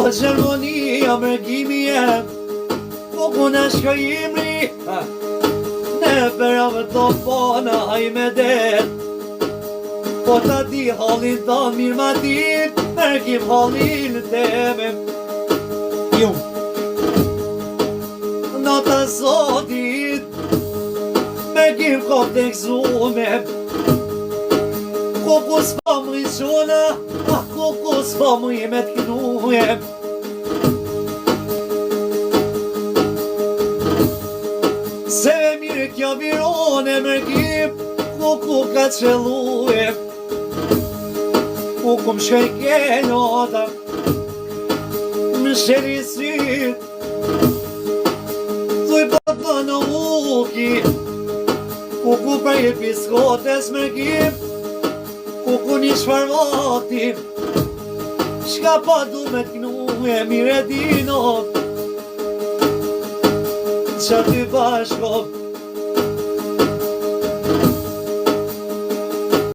Gjermonia mërgimi jem, ku në shkojimri, ne përave të pona haj me det. Po ta di halin ta mirë ma dit, mërgim halin teme. Ju, në të zotit, mërgim kop të këzume. Kuku s'pa më i qona, kuku s'pa më i me t'knuje. Se mirë kja virone mërgim, kuku ka qeluje. Kuku më shkaj kenota, më sherisit. Thuj përdo në uki, kuku për i piskotes mërgim. Kuku një shfarmati, shka pa du me t'knuje mire dino. Qa ty bashko